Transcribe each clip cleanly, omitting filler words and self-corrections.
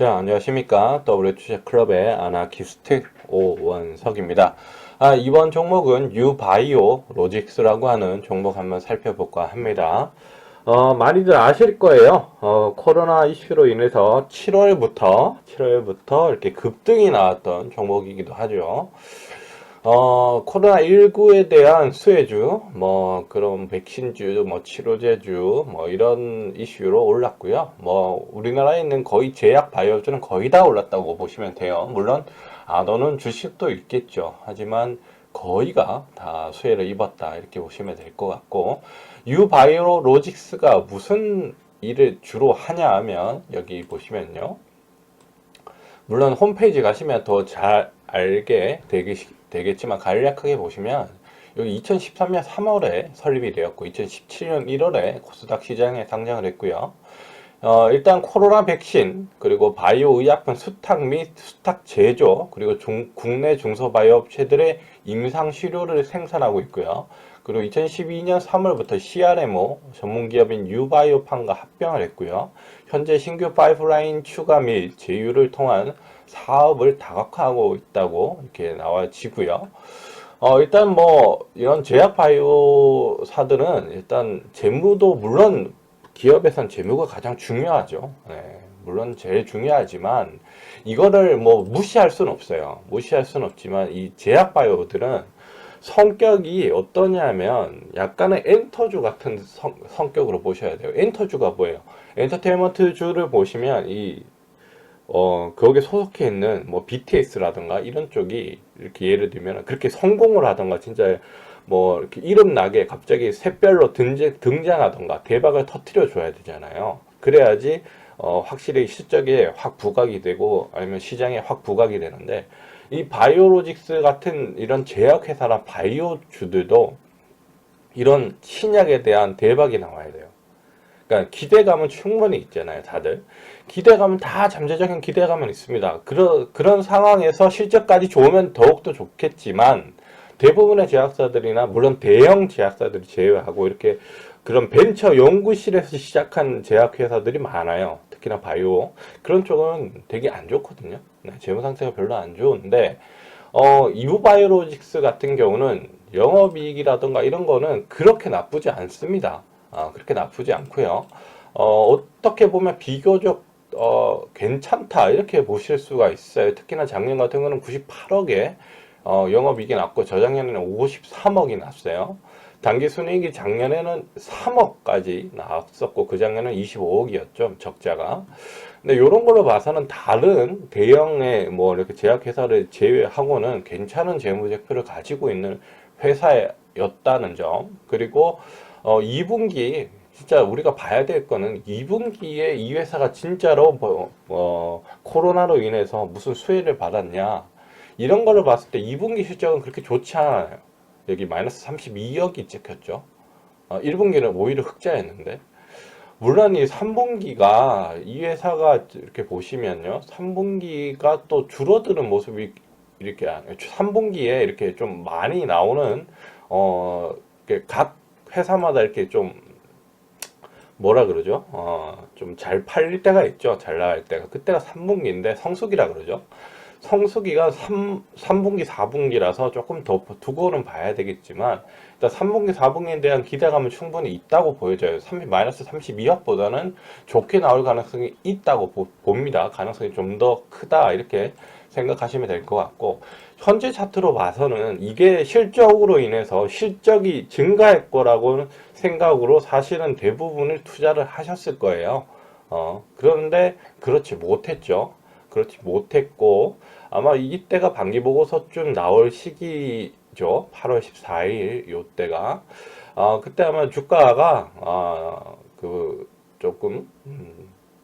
자, 안녕하십니까. W주식클럽의 아나키스트 오원석입니다. 이번 종목은 유바이오 로직스라고 하는 종목 한번 살펴볼까 합니다. 많이들 아실 거예요. 코로나 이슈로 인해서 7월부터 이렇게 급등이 나왔던 종목이기도 하죠. 코로나19에 대한 수혜주, 그런 백신주, 치료제주, 이런 이슈로 올랐고요. 우리나라에 있는 거의 제약 바이오주는 거의 다 올랐다고 보시면 돼요. 물론, 너는 주식도 있겠죠. 하지만 거의가 다 수혜를 입었다. 이렇게 보시면 될 것 같고, 유바이오로직스가 무슨 일을 주로 하냐 하면, 여기 보시면요. 물론 홈페이지 가시면 더 잘 알게 되겠지만 간략하게 보시면 여기 2013년 3월에 설립이 되었고 2017년 1월에 코스닥 시장에 상장을 했고요. 일단 코로나 백신 그리고 바이오 의약품 수탁 및 수탁 제조 그리고 국내 중소바이오업체들의 임상 시료를 생산하고 있고요. 그리고 2012년 3월부터 CRMO 전문기업인 유바이오팜과 합병을 했고요. 현재 신규 파이프라인 추가 및 제휴를 통한 사업을 다각화하고 있다고 이렇게 나와지고요. 일단 이런 제약 바이오사들은 일단 재무도 물론 기업에선 재무가 가장 중요하죠. 네, 물론 제일 중요하지만 이거를 무시할 수는 없어요. 무시할 수는 없지만 이 제약 바이오들은 성격이 어떠냐면 약간의 엔터주 같은 성격으로 보셔야 돼요. 엔터주가 뭐예요? 엔터테인먼트주를 보시면 거기에 소속해 있는 BTS라든가 이런 쪽이 이렇게 예를 들면 그렇게 성공을 하던가 진짜 이렇게 이름 나게 갑자기 샛별로 등장하던가 대박을 터트려 줘야 되잖아요. 그래야지 확실히 실적에 확 부각이 되고 아니면 시장에 확 부각이 되는데 이 바이오로직스 같은 이런 제약회사나 바이오주들도 이런 신약에 대한 대박이 나와야 돼요. 그러니까 기대감은 충분히 있잖아요, 다들. 기대감은 다 잠재적인 기대감은 있습니다. 그런 상황에서 실적까지 좋으면 더욱더 좋겠지만 대부분의 제약사들이나 물론 대형 제약사들이 제외하고 이렇게 그런 벤처 연구실에서 시작한 제약회사들이 많아요. 특히나 바이오. 그런 쪽은 되게 안 좋거든요. 네, 재무 상태가 별로 안 좋은데, 이브바이오로직스 같은 경우는 영업이익이라든가 이런 거는 그렇게 나쁘지 않습니다. 그렇게 나쁘지 않고요. 어떻게 보면 비교적 괜찮다 이렇게 보실 수가 있어요. 특히나 작년 같은 거는 98억에 영업이익이 났고 저작년에는 53억이 났어요. 당기순이익이 작년에는 3억까지 나왔었고 그 작년에는 25억이었죠. 적자가. 근데 이런 걸로 봐서는 다른 대형의 이렇게 제약회사를 제외하고는 괜찮은 재무제표를 가지고 있는 회사였다는 점. 그리고 2분기 진짜 우리가 봐야 될 거는 2분기에 이 회사가 진짜로 코로나로 인해서 무슨 수혜를 받았냐 이런 거를 봤을 때 2분기 실적은 그렇게 좋지 않아요. 여기 마이너스 32억이 찍혔죠. 1분기는 오히려 흑자였는데 물론 이 3분기가 이 회사가 이렇게 보시면요 3분기가 또 줄어드는 모습이 이렇게 3분기에 이렇게 좀 많이 나오는 각 회사마다 이렇게 좀 뭐라 그러죠? 좀 잘 팔릴 때가 있죠. 잘 나갈 때가. 그때가 3분기인데 성수기라 그러죠. 성수기가 3분기, 4분기라서 조금 더 두고는 봐야 되겠지만 일단 3분기, 4분기에 대한 기대감은 충분히 있다고 보여져요. 마이너스 32억보다는 좋게 나올 가능성이 있다고 봅니다. 가능성이 좀 더 크다 이렇게 생각하시면 될 것 같고 현재 차트로 봐서는 이게 실적으로 인해서 실적이 증가할 거라고 생각으로 사실은 대부분을 투자를 하셨을 거예요. 그런데 그렇지 못했죠. 그렇지 못했고 아마 이때가 반기보고서쯤 나올 시기죠. 8월 14일 요때가 그때 아마 주가가 조금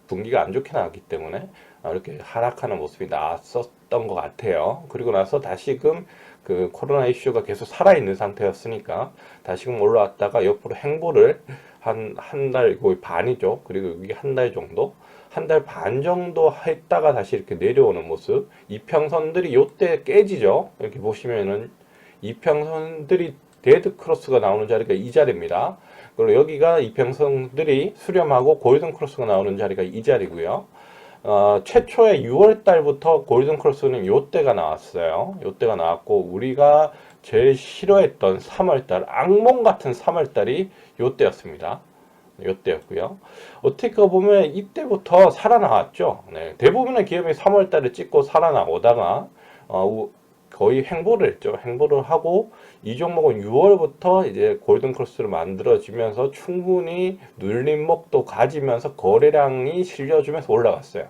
분기가 안 좋게 나왔기 때문에 이렇게 하락하는 모습이 나왔었던 것 같아요. 그리고 나서 다시금 그 코로나 이슈가 계속 살아있는 상태였으니까 다시금 올라왔다가 옆으로 행보를 한 달 거의 반이죠. 그리고 여기 한 달 정도 한 달 반 정도 했다가 다시 이렇게 내려오는 모습. 이평선들이 요때 깨지죠. 이렇게 보시면은 이평선들이 데드 크로스가 나오는 자리가 이 자리입니다. 그리고 여기가 이평선들이 수렴하고 골든 크로스가 나오는 자리가 이 자리고요. 최초의 6월 달부터 골든 크로스는 요때가 나왔어요. 요때가 나왔고, 우리가 제일 싫어했던 3월 달, 악몽 같은 3월 달이 요때였습니다. 요때였고요. 어떻게 보면 이때부터 살아나왔죠. 네, 대부분의 기업이 3월 달에 찍고 살아나오다가 거의 횡보를 했죠. 횡보를 하고 이 종목은 6월부터 이제 골든 크로스를 만들어지면서 충분히 눌림목도 가지면서 거래량이 실려주면서 올라갔어요.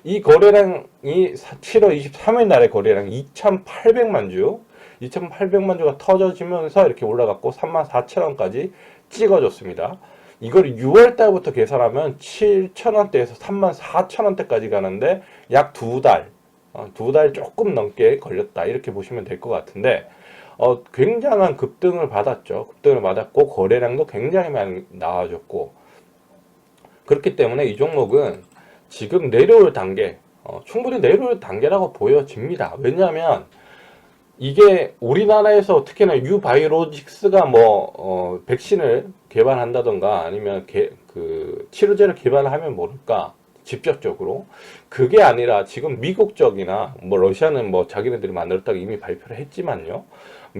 이 거래량이 7월 23일 날의 거래량이 2,800만 주, 2,800만 주가 터져지면서 이렇게 올라갔고 34,000원까지 찍어줬습니다. 이걸 6월 달부터 계산하면 7,000원대에서 34,000원대까지 가는데 약 두 달, 두 달 조금 넘게 걸렸다. 이렇게 보시면 될 것 같은데, 굉장한 급등을 받았죠. 급등을 받았고, 거래량도 굉장히 많이 나와줬고, 그렇기 때문에 이 종목은 지금 내려올 단계, 충분히 내려올 단계라고 보여집니다. 왜냐하면, 이게 우리나라에서 특히나 유바이오로직스가 백신을 개발한다던가 아니면 그 치료제를 개발하면 모를까 직접적으로 그게 아니라 지금 미국 쪽이나 러시아는 자기네들이 만들었다고 이미 발표를 했지만요.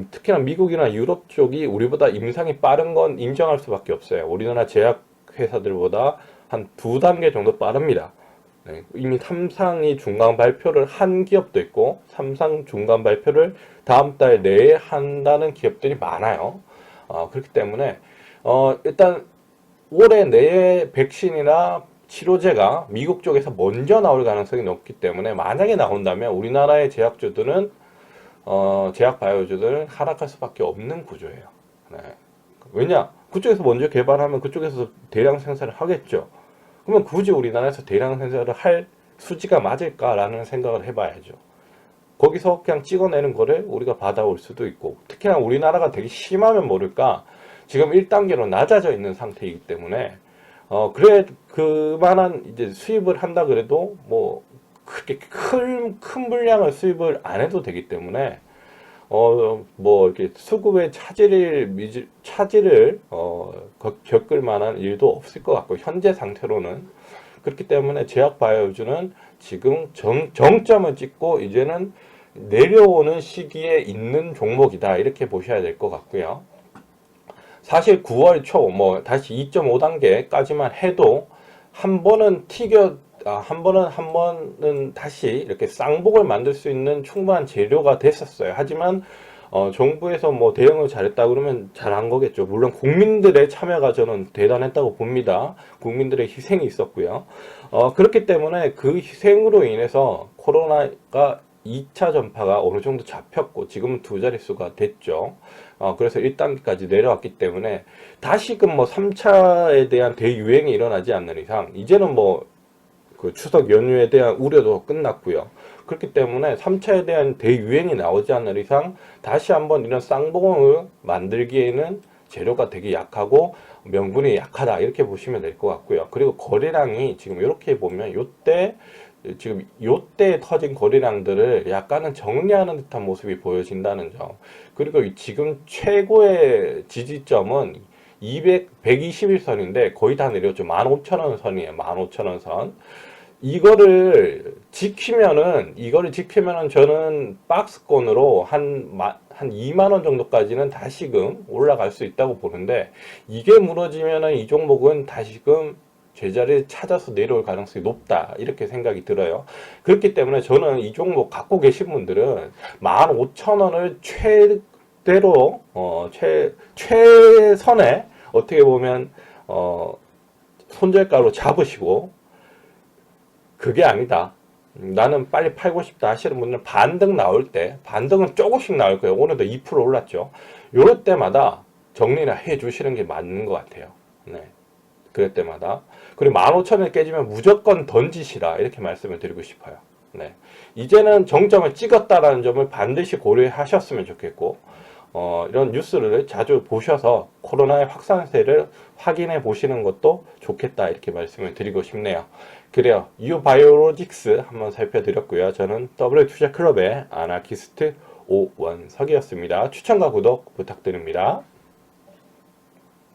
특히나 미국이나 유럽 쪽이 우리보다 임상이 빠른 건 인정할 수밖에 없어요. 우리나라 제약 회사들보다 한 2단계 정도 빠릅니다. 네, 이미 3상이 중간 발표를 한 기업도 있고 3상 중간 발표를 다음 달 내에 한다는 기업들이 많아요. 그렇기 때문에 일단 올해 내에 백신이나 치료제가 미국 쪽에서 먼저 나올 가능성이 높기 때문에 만약에 나온다면 우리나라의 제약주들은 제약 바이오주들은 하락할 수밖에 없는 구조예요. 네. 왜냐? 그쪽에서 먼저 개발하면 그쪽에서 대량 생산을 하겠죠. 그러면 굳이 우리나라에서 대량 생산을 할 수지가 맞을까라는 생각을 해봐야죠. 거기서 그냥 찍어내는 거를 우리가 받아올 수도 있고, 특히나 우리나라가 되게 심하면 모를까 지금 1단계로 낮아져 있는 상태이기 때문에 그래 그만한 이제 수입을 한다 그래도 그렇게 큰 물량을 수입을 안 해도 되기 때문에 이렇게 수급의 차질을 겪을 만한 일도 없을 것 같고, 현재 상태로는. 그렇기 때문에 제약 바이오주는 지금 정점을 찍고 이제는 내려오는 시기에 있는 종목이다. 이렇게 보셔야 될 것 같고요. 사실 9월 초, 다시 2.5단계까지만 해도 한 번은 한 번은 다시 이렇게 쌍복을 만들 수 있는 충분한 재료가 됐었어요. 하지만 정부에서 대응을 잘했다 그러면 잘한 거겠죠. 물론 국민들의 참여가 저는 대단했다고 봅니다. 국민들의 희생이 있었고요. 그렇기 때문에 그 희생으로 인해서 코로나가 2차 전파가 어느 정도 잡혔고 지금은 두 자릿수가 됐죠. 그래서 1단계까지 내려왔기 때문에 다시금 3차에 대한 대유행이 일어나지 않는 이상 이제는 그 추석 연휴에 대한 우려도 끝났고요. 그렇기 때문에 3차에 대한 대유행이 나오지 않는 이상 다시 한번 이런 쌍봉을 만들기에는 재료가 되게 약하고 명분이 약하다 이렇게 보시면 될 것 같고요. 그리고 거래량이 지금 이렇게 보면 요때 터진 거래량들을 약간은 정리하는 듯한 모습이 보여진다는 점. 그리고 지금 최고의 지지점은 121선인데 거의 다 내렸죠. 15,000원 선이에요. 15,000원 선. 이거를 지키면은 저는 박스권으로 한 2만원 정도까지는 다시금 올라갈 수 있다고 보는데, 이게 무너지면은 이 종목은 다시금 제자리를 찾아서 내려올 가능성이 높다 이렇게 생각이 들어요. 그렇기 때문에 저는 이 종목 갖고 계신 분들은 15,000원을 최대로 최선에 어떻게 보면 손절가로 잡으시고, 그게 아니다, 나는 빨리 팔고 싶다 하시는 분들은 반등 나올 때, 반등은 조금씩 나올 거예요. 오늘도 2% 올랐죠. 요럴 때마다 정리를 해 주시는 게 맞는 것 같아요. 네. 그럴 때마다. 그리고 15,000원 깨지면 무조건 던지시라 이렇게 말씀을 드리고 싶어요. 네. 이제는 정점을 찍었다라는 점을 반드시 고려하셨으면 좋겠고, 이런 뉴스를 자주 보셔서 코로나의 확산세를 확인해 보시는 것도 좋겠다 이렇게 말씀을 드리고 싶네요. 그래요. 유바이오로직스 한번 살펴드렸고요. 저는 W투자클럽의 아나키스트 오원석이었습니다. 추천과 구독 부탁드립니다.